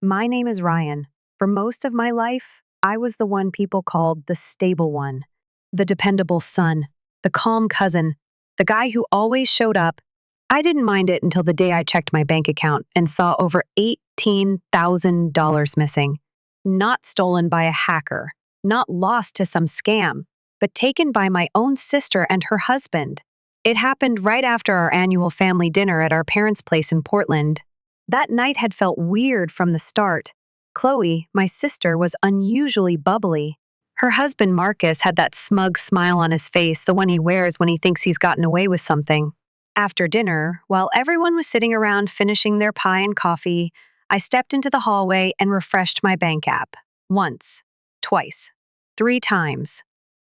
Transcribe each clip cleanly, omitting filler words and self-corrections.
My name is Ryan. For most of my life, I was the one people called the stable one, the dependable son, the calm cousin, the guy who always showed up. I didn't mind it until the day I checked my bank account and saw over $18,000 missing. Not stolen by a hacker, not lost to some scam, but taken by my own sister and her husband. It happened right after our annual family dinner at our parents' place in Portland. That night had felt weird from the start. Chloe, my sister, was unusually bubbly. Her husband, Marcus, had that smug smile on his face, the one he wears when he thinks he's gotten away with something. After dinner, while everyone was sitting around finishing their pie and coffee, I stepped into the hallway and refreshed my bank app. Once, twice, 3 times.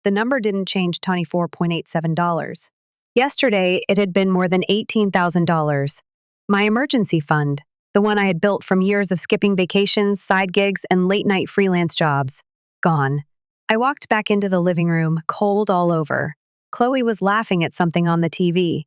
The number didn't change $24.87. Yesterday, it had been more than $18,000. My emergency fund, the one I had built from years of skipping vacations, side gigs, and late-night freelance jobs, gone. I walked back into the living room, cold all over. Chloe was laughing at something on the TV.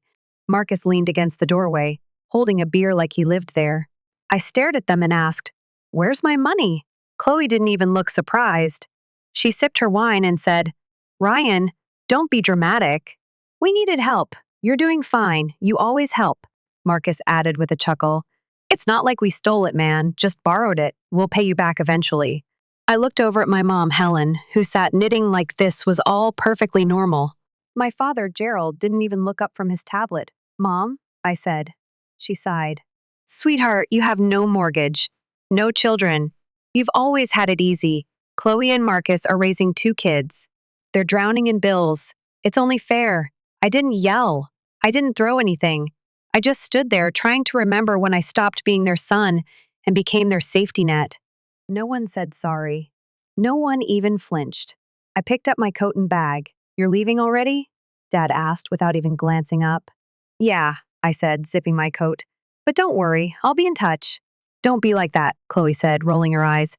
Marcus leaned against the doorway, holding a beer like he lived there. I stared at them and asked, "Where's my money?" Chloe didn't even look surprised. She sipped her wine and said, "Ryan, don't be dramatic. We needed help. You're doing fine. You always help," Marcus added with a chuckle. "It's not like we stole it, man. Just borrowed it. We'll pay you back eventually." I looked over at my mom, Helen, who sat knitting like this was all perfectly normal. My father, Gerald, didn't even look up from his tablet. "Mom," I said. She sighed. "Sweetheart, you have no mortgage, no children. You've always had it easy. Chloe and Marcus are raising 2 kids. They're drowning in bills. It's only fair. I didn't yell. I didn't throw anything. I just stood there trying to remember when I stopped being their son and became their safety net." No one said sorry. No one even flinched. I picked up my coat and bag. "You're leaving already?" Dad asked without even glancing up. "Yeah," I said, zipping my coat. "But don't worry, I'll be in touch." "Don't be like that," Chloe said, rolling her eyes.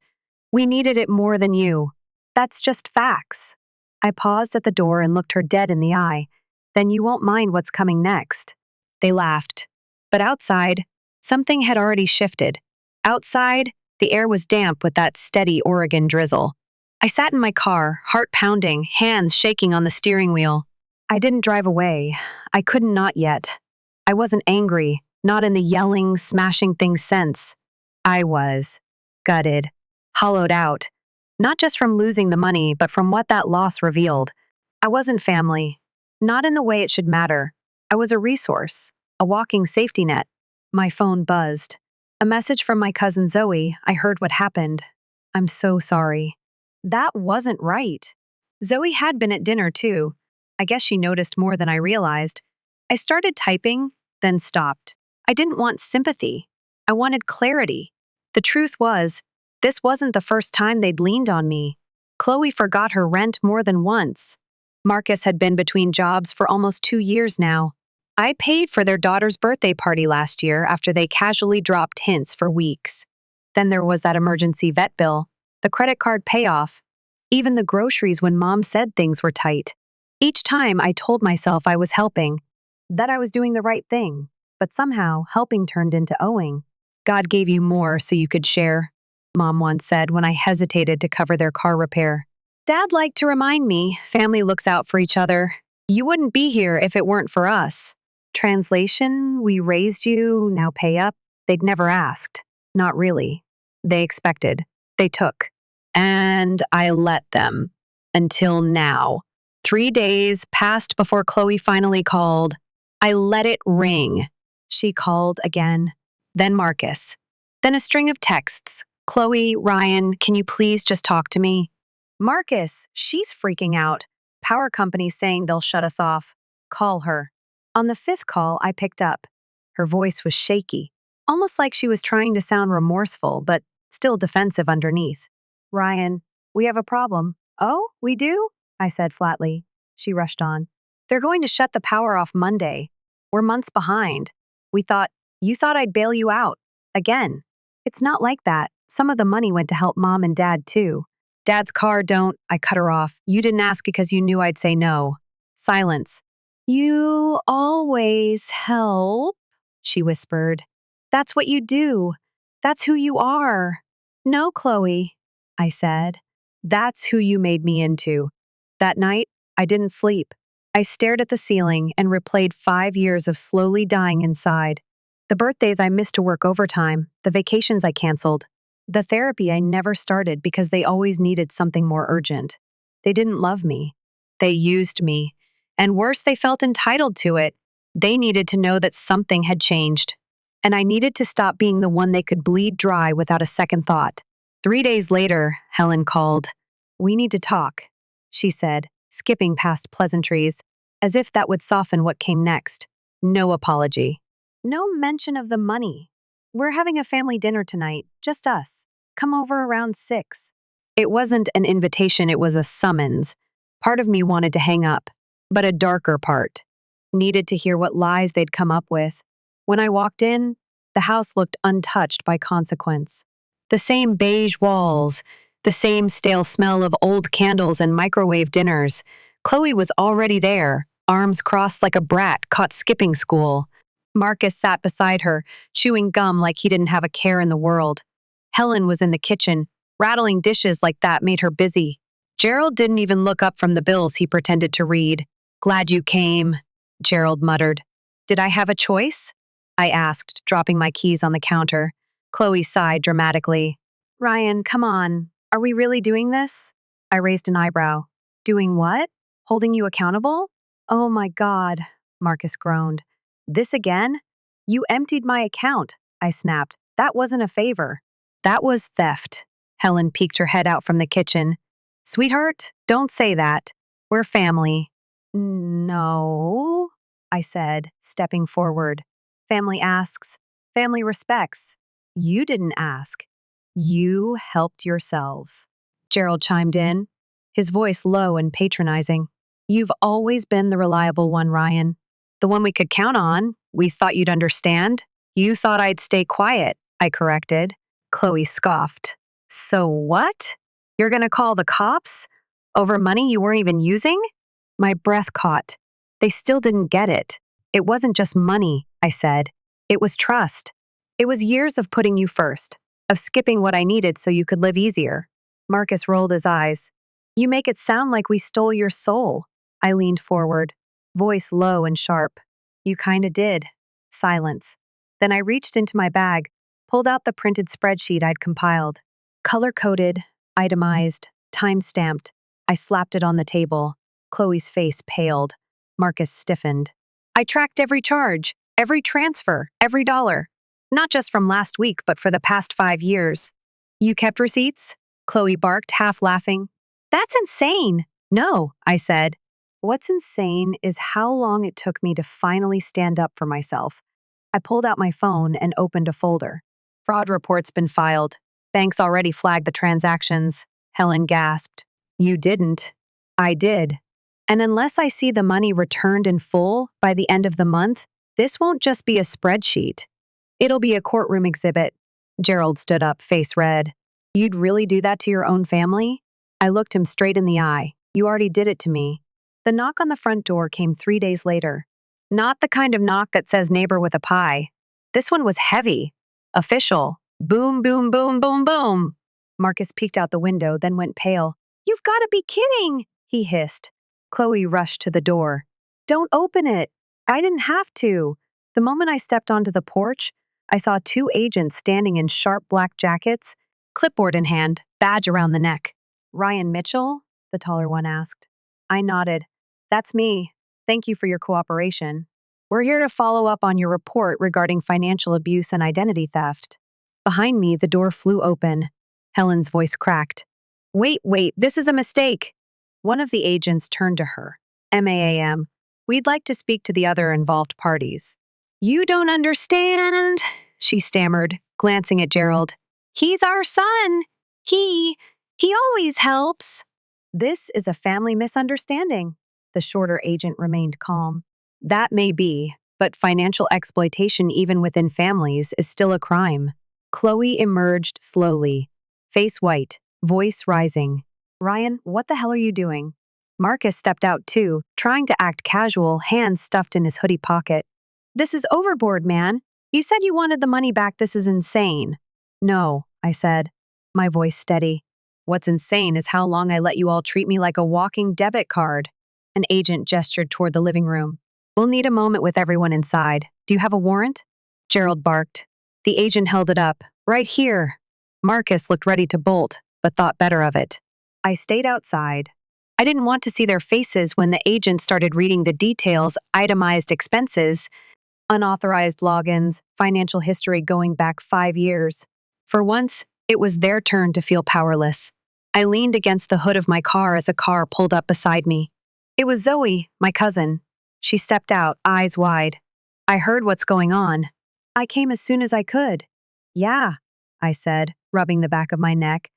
"We needed it more than you. That's just facts." I paused at the door and looked her dead in the eye. "Then you won't mind what's coming next." They laughed. But outside, something had already shifted. Outside, the air was damp with that steady Oregon drizzle. I sat in my car, heart pounding, hands shaking on the steering wheel. I didn't drive away. I couldn't not yet. I wasn't angry, not in the yelling, smashing things sense. I was gutted, hollowed out, not just from losing the money, but from what that loss revealed. I wasn't family, not in the way it should matter. I was a resource, a walking safety net. My phone buzzed. A message from my cousin Zoe. I heard what happened. "I'm so sorry." That wasn't right. Zoe had been at dinner too. I guess she noticed more than I realized. I started typing, then stopped. I didn't want sympathy. I wanted clarity. The truth was, this wasn't the first time they'd leaned on me. Chloe forgot her rent more than once. Marcus had been between jobs for almost 2 years now. I paid for their daughter's birthday party last year after they casually dropped hints for weeks. Then there was that emergency vet bill, the credit card payoff, even the groceries when Mom said things were tight. Each time I told myself I was helping, that I was doing the right thing, but somehow helping turned into owing. "God gave you more so you could share," Mom once said when I hesitated to cover their car repair. Dad liked to remind me, family looks out for each other. You wouldn't be here if it weren't for us. Translation, we raised you, now pay up. They'd never asked. Not really. They expected. They took. And I let them. Until now. 3 days passed before Chloe finally called. I let it ring. She called again. Then Marcus. Then a string of texts. "Chloe, Ryan, can you please just talk to me?" "Marcus, she's freaking out. Power company saying they'll shut us off. Call her." On the 5th call, I picked up. Her voice was shaky, almost like she was trying to sound remorseful, but still defensive underneath. "Ryan, we have a problem." "Oh, we do?" I said flatly. She rushed on. "They're going to shut the power off Monday. We're months behind. You thought I'd bail you out. Again. It's not like that. Some of the money went to help Mom and Dad too. Dad's car don't," I cut her off. "You didn't ask because you knew I'd say no." Silence. "You always help," she whispered. "That's what you do. That's who you are." No, Chloe, I said. That's who you made me into. That night, I didn't sleep. I stared at the ceiling and replayed 5 years of slowly dying inside. The birthdays I missed to work overtime, the vacations I canceled, the therapy I never started because they always needed something more urgent. They didn't love me. They used me. And worse, they felt entitled to it. They needed to know that something had changed. And I needed to stop being the one they could bleed dry without a second thought. 3 days later, Helen called. We need to talk, she said, skipping past pleasantries, as if that would soften what came next. No apology. No mention of the money. We're having a family dinner tonight, just us. Come over around 6. It wasn't an invitation, it was a summons. Part of me wanted to hang up, but a darker part needed to hear what lies they'd come up with. When I walked in, the house looked untouched by consequence. The same beige walls, the same stale smell of old candles and microwave dinners. Chloe was already there, arms crossed like a brat caught skipping school. Marcus sat beside her, chewing gum like he didn't have a care in the world. Helen was in the kitchen. Rattling dishes like that made her busy. Gerald didn't even look up from the bills he pretended to read. Glad you came, Gerald muttered. Did I have a choice? I asked, dropping my keys on the counter. Chloe sighed dramatically. Ryan, come on. Are we really doing this? I raised an eyebrow. Doing what? Holding you accountable? Oh my God, Marcus groaned. This again? You emptied my account, I snapped. That wasn't a favor. That was theft. Helen peeked her head out from the kitchen. Sweetheart, don't say that. We're family. No, I said, stepping forward. Family asks, family respects. You didn't ask. You helped yourselves. Gerald chimed in, his voice low and patronizing. You've always been the reliable one, Ryan. The one we could count on. We thought you'd understand. You thought I'd stay quiet, I corrected. Chloe scoffed. So what? You're gonna call the cops? Over money you weren't even using? My breath caught. They still didn't get it. It wasn't just money, I said. It was trust. It was years of putting you first, of skipping what I needed so you could live easier. Marcus rolled his eyes. You make it sound like we stole your soul. I leaned forward, voice low and sharp. You kinda did. Silence. Then I reached into my bag, pulled out the printed spreadsheet I'd compiled. Color-coded, itemized, time-stamped. I slapped it on the table. Chloe's face paled. Marcus stiffened. I tracked every charge, every transfer, every dollar. Not just from last week, but for the past 5 years. You kept receipts? Chloe barked, half laughing. That's insane. No, I said. What's insane is how long it took me to finally stand up for myself. I pulled out my phone and opened a folder. Fraud report's been filed. Banks already flagged the transactions. Helen gasped. You didn't. I did. And unless I see the money returned in full by the end of the month, this won't just be a spreadsheet. It'll be a courtroom exhibit. Gerald stood up, face red. You'd really do that to your own family? I looked him straight in the eye. You already did it to me. The knock on the front door came 3 days later. Not the kind of knock that says neighbor with a pie. This one was heavy. Official. Boom, boom, boom, boom, boom. Marcus peeked out the window, then went pale. You've got to be kidding, he hissed. Chloe rushed to the door. Don't open it. I didn't have to. The moment I stepped onto the porch, I saw 2 agents standing in sharp black jackets, clipboard in hand, badge around the neck. Ryan Mitchell? The taller one asked. I nodded. That's me. Thank you for your cooperation. We're here to follow up on your report regarding financial abuse and identity theft. Behind me, the door flew open. Helen's voice cracked. Wait, this is a mistake. One of the agents turned to her. MAAM, we'd like to speak to the other involved parties. You don't understand, she stammered, glancing at Gerald. He's our son. He always helps. This is a family misunderstanding. The shorter agent remained calm. That may be, but financial exploitation even within families is still a crime. Chloe emerged slowly, face white, voice rising. Ryan, what the hell are you doing? Marcus stepped out too, trying to act casual, hands stuffed in his hoodie pocket. This is overboard, man. You said you wanted the money back. This is insane. No, I said. my voice steady. What's insane is how long I let you all treat me like a walking debit card. An agent gestured toward the living room. We'll need a moment with everyone inside. Do you have a warrant? Gerald barked. The agent held it up. Right here. Marcus looked ready to bolt, but thought better of it. I stayed outside. I didn't want to see their faces when the agent started reading the details, itemized expenses, unauthorized logins, financial history going back 5 years. For once, it was their turn to feel powerless. I leaned against the hood of my car as a car pulled up beside me. It was Zoe, my cousin. She stepped out, eyes wide. I heard what's going on. I came as soon as I could. Yeah, I said, rubbing the back of my neck.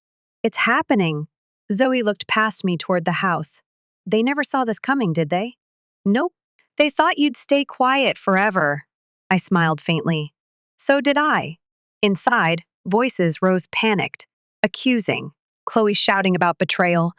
It's happening. Zoe looked past me toward the house. They never saw this coming, did they? Nope. They thought you'd stay quiet forever. I smiled faintly. So did I. Inside, voices rose panicked, accusing. Chloe shouting about betrayal.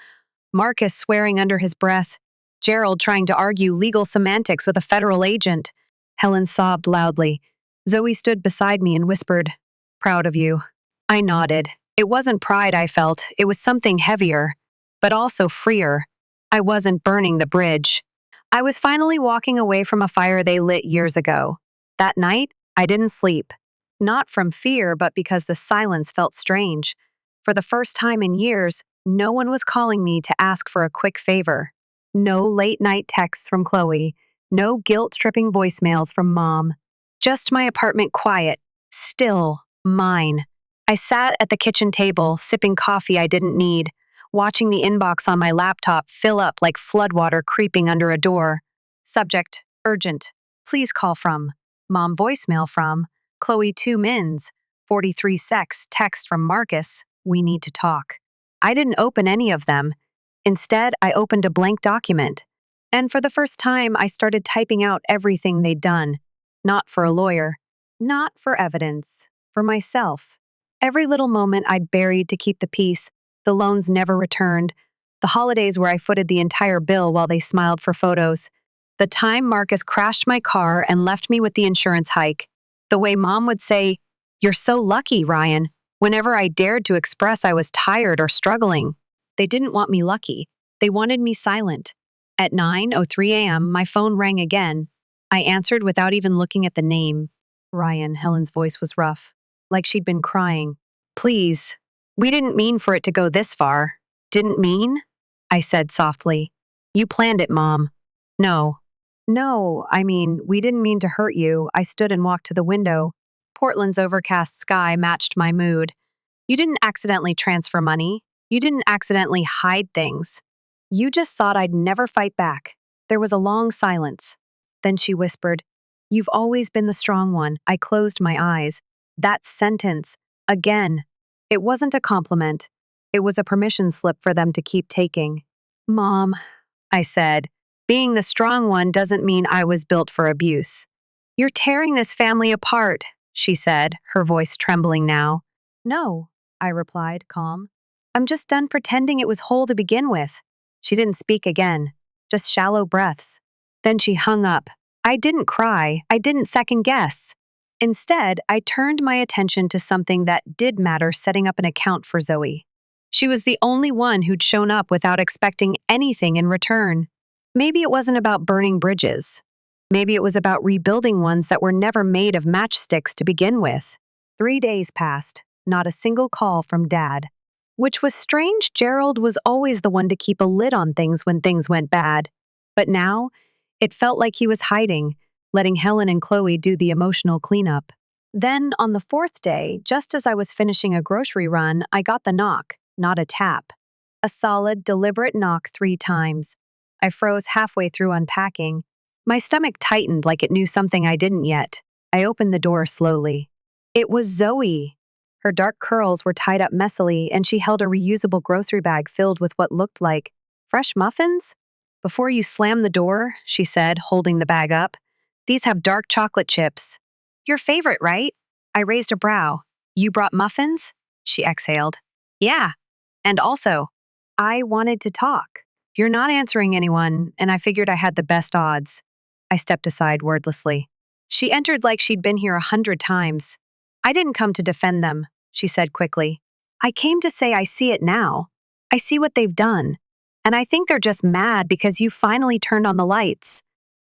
Marcus swearing under his breath. Gerald trying to argue legal semantics with a federal agent. Helen sobbed loudly. Zoe stood beside me and whispered, "Proud of you." I nodded. It wasn't pride I felt, it was something heavier, but also freer. I wasn't burning the bridge. I was finally walking away from a fire they lit years ago. That night, I didn't sleep. Not from fear, but because the silence felt strange. For the first time in years, no one was calling me to ask for a quick favor. No late-night texts from Chloe. No guilt-tripping voicemails from Mom. Just my apartment quiet, still, mine. I sat at the kitchen table, sipping coffee I didn't need, watching the inbox on my laptop fill up like floodwater creeping under a door. Subject, urgent. Please call from. Mom voicemail from. Chloe 2 mins. 43 sex text from Marcus. We need to talk. I didn't open any of them. Instead, I opened a blank document. And for the first time, I started typing out everything they'd done. Not for a lawyer. Not for evidence. For myself. Every little moment I'd buried to keep the peace, the loans never returned, the holidays where I footed the entire bill while they smiled for photos, the time Marcus crashed my car and left me with the insurance hike, the way Mom would say, "You're so lucky, Ryan," whenever I dared to express I was tired or struggling. They didn't want me lucky. They wanted me silent. At 9:03 a.m., my phone rang again. I answered without even looking at the name. Ryan, Helen's voice was rough, like she'd been crying. Please. We didn't mean for it to go this far. Didn't mean? I said softly. You planned it, Mom. No. No, I mean, we didn't mean to hurt you. I stood and walked to the window. Portland's overcast sky matched my mood. You didn't accidentally transfer money. You didn't accidentally hide things. You just thought I'd never fight back. There was a long silence. Then she whispered, "You've always been the strong one." I closed my eyes. That sentence, again. It wasn't a compliment. It was a permission slip for them to keep taking. Mom, I said, being the strong one doesn't mean I was built for abuse. You're tearing this family apart, she said, her voice trembling now. No, I replied, calm. I'm just done pretending it was whole to begin with. She didn't speak again, just shallow breaths. Then she hung up. I didn't cry. I didn't second guess. Instead, I turned my attention to something that did matter, setting up an account for Zoe. She was the only one who'd shown up without expecting anything in return. Maybe it wasn't about burning bridges. Maybe it was about rebuilding ones that were never made of matchsticks to begin with. 3 days passed, not a single call from Dad. Which was strange. Gerald was always the one to keep a lid on things when things went bad. But now, it felt like he was hiding, letting Helen and Chloe do the emotional cleanup. Then, on the 4th day, just as I was finishing a grocery run, I got the knock, not a tap. A solid, deliberate knock 3 times. I froze halfway through unpacking. My stomach tightened like it knew something I didn't yet. I opened the door slowly. It was Zoe. Her dark curls were tied up messily, and she held a reusable grocery bag filled with what looked like fresh muffins. Before you slam the door, she said, holding the bag up. These have dark chocolate chips. Your favorite, right? I raised a brow. You brought muffins? She exhaled. Yeah. And also, I wanted to talk. You're not answering anyone, and I figured I had the best odds. I stepped aside wordlessly. She entered like she'd been here 100 times. I didn't come to defend them, she said quickly. I came to say I see it now. I see what they've done. And I think they're just mad because you finally turned on the lights.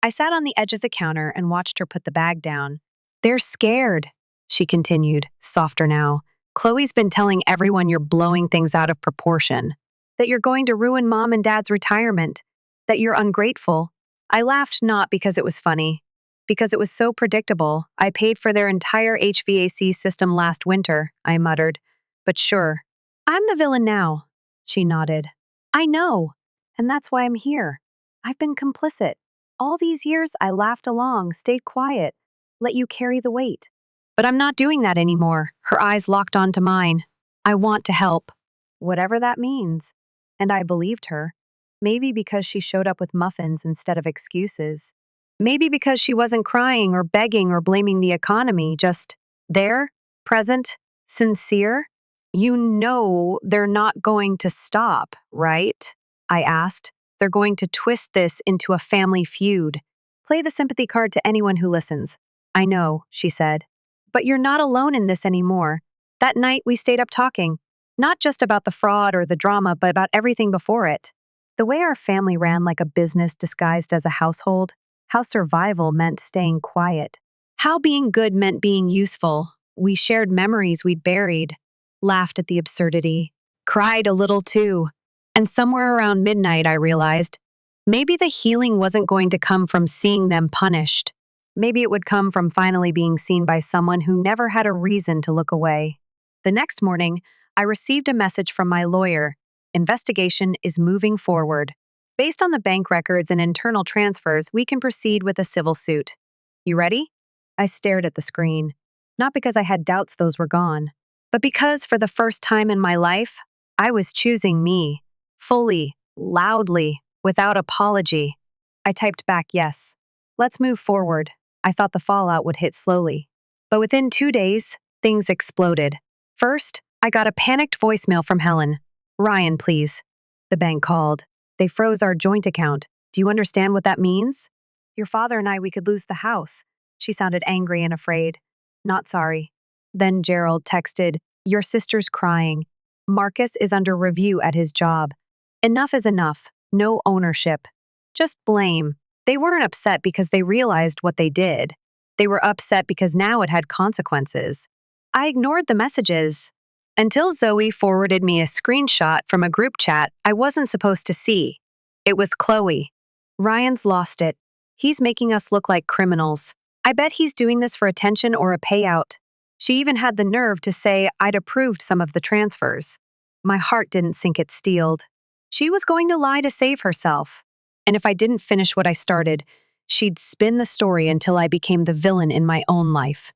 I sat on the edge of the counter and watched her put the bag down. They're scared, she continued, softer now. Chloe's been telling everyone you're blowing things out of proportion, that you're going to ruin mom and dad's retirement, that you're ungrateful. I laughed not because it was funny, because it was so predictable. I paid for their entire HVAC system last winter, I muttered. But sure, I'm the villain now, she nodded. I know, and that's why I'm here. I've been complicit. All these years I laughed along, stayed quiet, let you carry the weight. But I'm not doing that anymore. Her eyes locked onto mine. I want to help, whatever that means. And I believed her. Maybe because she showed up with muffins instead of excuses. Maybe because she wasn't crying or begging or blaming the economy, just there, present, sincere. You know they're not going to stop, right? I asked. They're going to twist this into a family feud. Play the sympathy card to anyone who listens. I know, she said. But you're not alone in this anymore. That night we stayed up talking, not just about the fraud or the drama, but about everything before it. The way our family ran like a business disguised as a household, how survival meant staying quiet, how being good meant being useful. We shared memories we'd buried, laughed at the absurdity, cried a little too. And somewhere around midnight, I realized maybe the healing wasn't going to come from seeing them punished. Maybe it would come from finally being seen by someone who never had a reason to look away. The next morning, I received a message from my lawyer. Investigation is moving forward. Based on the bank records and internal transfers, we can proceed with a civil suit. You ready? I stared at the screen. Not because I had doubts those were gone, but because for the first time in my life, I was choosing me. Fully, loudly, without apology. I typed back yes. Let's move forward. I thought the fallout would hit slowly. But within 2 days, things exploded. First, I got a panicked voicemail from Helen. Ryan, please. The bank called. They froze our joint account. Do you understand what that means? Your father and I, we could lose the house. She sounded angry and afraid. Not sorry. Then Gerald texted, your sister's crying. Marcus is under review at his job. Enough is enough. No ownership. Just blame. They weren't upset because they realized what they did. They were upset because now it had consequences. I ignored the messages until Zoe forwarded me a screenshot from a group chat I wasn't supposed to see. It was Chloe. Ryan's lost it. He's making us look like criminals. I bet he's doing this for attention or a payout. She even had the nerve to say I'd approved some of the transfers. My heart didn't sink, it steeled. She was going to lie to save herself. And if I didn't finish what I started, she'd spin the story until I became the villain in my own life.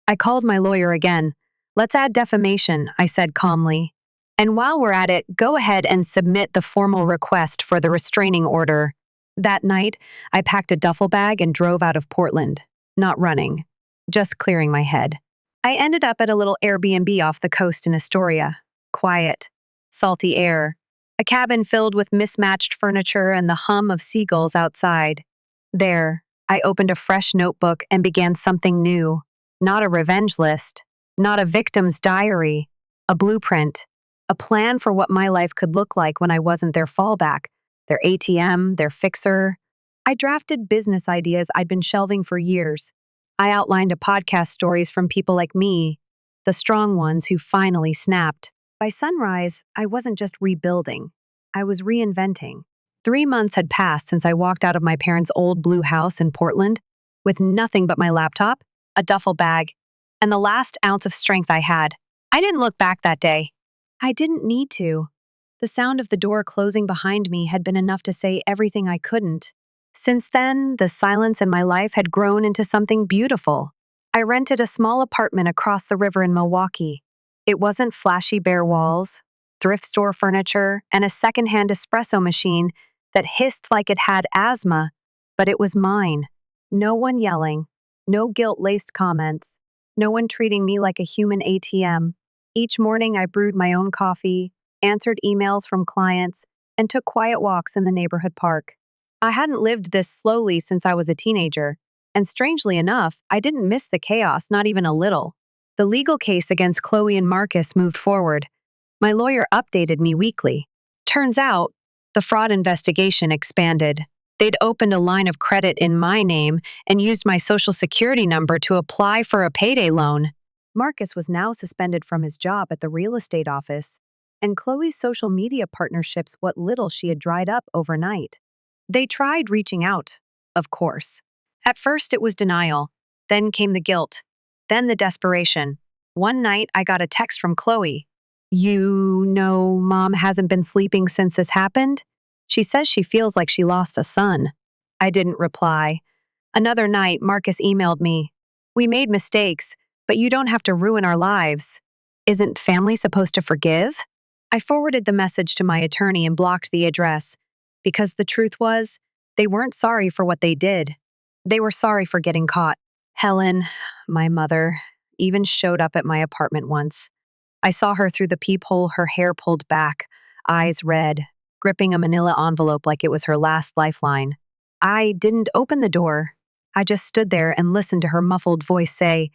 I called my lawyer again. Let's add defamation, I said calmly. And while we're at it, go ahead and submit the formal request for the restraining order. That night, I packed a duffel bag and drove out of Portland. Not running, just clearing my head. I ended up at a little Airbnb off the coast in Astoria. Quiet, salty air. A cabin filled with mismatched furniture and the hum of seagulls outside. There, I opened a fresh notebook and began something new. Not a revenge list, not a victim's diary, a blueprint, a plan for what my life could look like when I wasn't their fallback, their ATM, their fixer. I drafted business ideas I'd been shelving for years. I outlined a podcast stories from people like me, the strong ones who finally snapped. By sunrise, I wasn't just rebuilding. I was reinventing. 3 months had passed since I walked out of my parents' old blue house in Portland with nothing but my laptop, a duffel bag, and the last ounce of strength I had. I didn't look back that day. I didn't need to. The sound of the door closing behind me had been enough to say everything I couldn't. Since then, the silence in my life had grown into something beautiful. I rented a small apartment across the river in Milwaukee. It wasn't flashy bare walls, thrift store furniture, and a secondhand espresso machine that hissed like it had asthma, but it was mine. No one yelling, no guilt-laced comments, no one treating me like a human ATM. Each morning I brewed my own coffee, answered emails from clients, and took quiet walks in the neighborhood park. I hadn't lived this slowly since I was a teenager, and strangely enough, I didn't miss the chaos, not even a little. The legal case against Chloe and Marcus moved forward. My lawyer updated me weekly. Turns out, the fraud investigation expanded. They'd opened a line of credit in my name and used my social security number to apply for a payday loan. Marcus was now suspended from his job at the real estate office, and Chloe's social media partnerships, what little she had dried up overnight. They tried reaching out, of course. At first, it was denial. Then came the guilt. Then the desperation. One night, I got a text from Chloe. You know, Mom hasn't been sleeping since this happened? She says she feels like she lost a son. I didn't reply. Another night, Marcus emailed me. We made mistakes, but you don't have to ruin our lives. Isn't family supposed to forgive? I forwarded the message to my attorney and blocked the address, because the truth was, they weren't sorry for what they did. They were sorry for getting caught. Helen, my mother, even showed up at my apartment once. I saw her through the peephole, her hair pulled back, eyes red, gripping a manila envelope like it was her last lifeline. I didn't open the door. I just stood there and listened to her muffled voice say,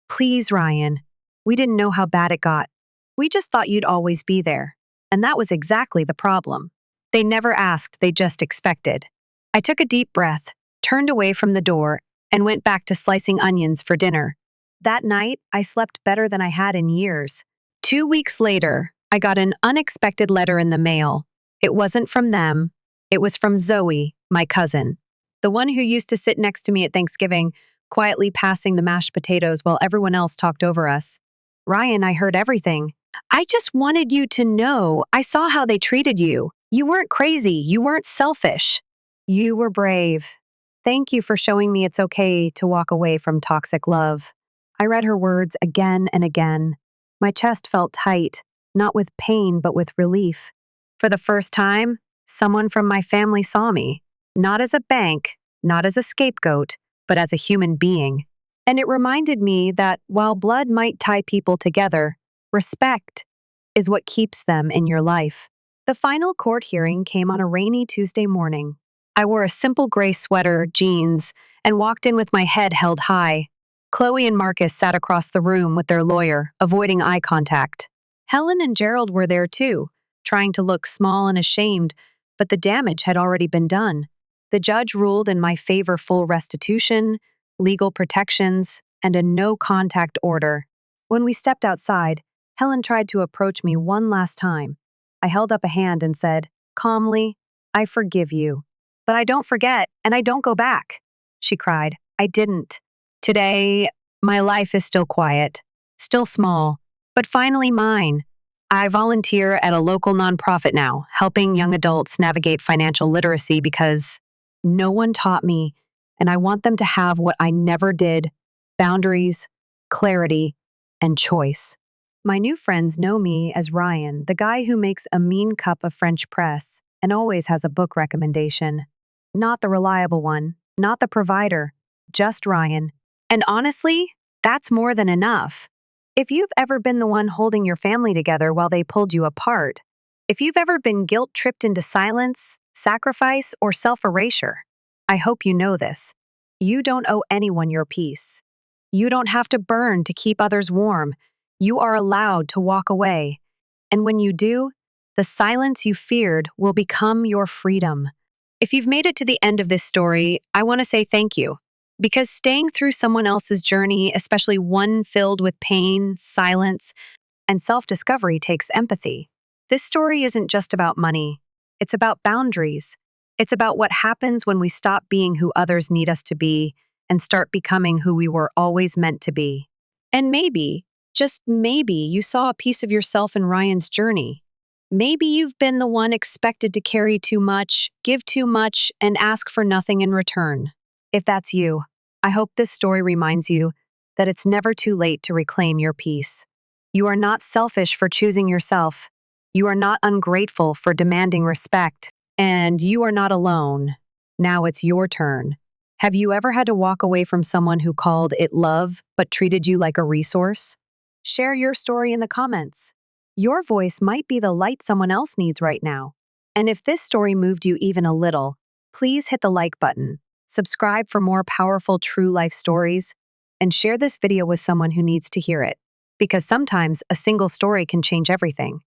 "Please, Ryan, we didn't know how bad it got. We just thought you'd always be there." And that was exactly the problem. They never asked, they just expected. I took a deep breath, turned away from the door, and went back to slicing onions for dinner. That night, I slept better than I had in years. 2 weeks later, I got an unexpected letter in the mail. It wasn't from them. It was from Zoe, my cousin, the one who used to sit next to me at Thanksgiving, quietly passing the mashed potatoes while everyone else talked over us. Ryan, I heard everything. I just wanted you to know I saw how they treated you. You weren't crazy. You weren't selfish. You were brave. Thank you for showing me it's okay to walk away from toxic love. I read her words again and again. My chest felt tight, not with pain, but with relief. For the first time, someone from my family saw me, not as a bank, not as a scapegoat, but as a human being. And it reminded me that while blood might tie people together, respect is what keeps them in your life. The final court hearing came on a rainy Tuesday morning. I wore a simple gray sweater, jeans, and walked in with my head held high. Chloe and Marcus sat across the room with their lawyer, avoiding eye contact. Helen and Gerald were there too, trying to look small and ashamed, but the damage had already been done. The judge ruled in my favor: full restitution, legal protections, and a no-contact order. When we stepped outside, Helen tried to approach me one last time. I held up a hand and said, calmly, "I forgive you. But I don't forget, and I don't go back." She cried, "I didn't. Today, my life is still quiet, still small, but finally mine. I volunteer at a local nonprofit now, helping young adults navigate financial literacy because no one taught me, and I want them to have what I never did: boundaries, clarity, and choice." My new friends know me as Ryan, the guy who makes a mean cup of French press and always has a book recommendation. Not the reliable one, not the provider, just Ryan. And honestly, that's more than enough. If you've ever been the one holding your family together while they pulled you apart, if you've ever been guilt-tripped into silence, sacrifice, or self-erasure, I hope you know this. You don't owe anyone your peace. You don't have to burn to keep others warm. You are allowed to walk away. And when you do, the silence you feared will become your freedom. If you've made it to the end of this story, I want to say thank you. Because staying through someone else's journey, especially one filled with pain, silence, and self-discovery, takes empathy. This story isn't just about money. It's about boundaries. It's about what happens when we stop being who others need us to be and start becoming who we were always meant to be. And maybe, just maybe, you saw a piece of yourself in Ryan's journey. Maybe you've been the one expected to carry too much, give too much, and ask for nothing in return. If that's you, I hope this story reminds you that it's never too late to reclaim your peace. You are not selfish for choosing yourself. You are not ungrateful for demanding respect. And you are not alone. Now it's your turn. Have you ever had to walk away from someone who called it love but treated you like a resource? Share your story in the comments. Your voice might be the light someone else needs right now. And if this story moved you even a little, please hit the like button. Subscribe for more powerful true life stories, and share this video with someone who needs to hear it. Because sometimes a single story can change everything.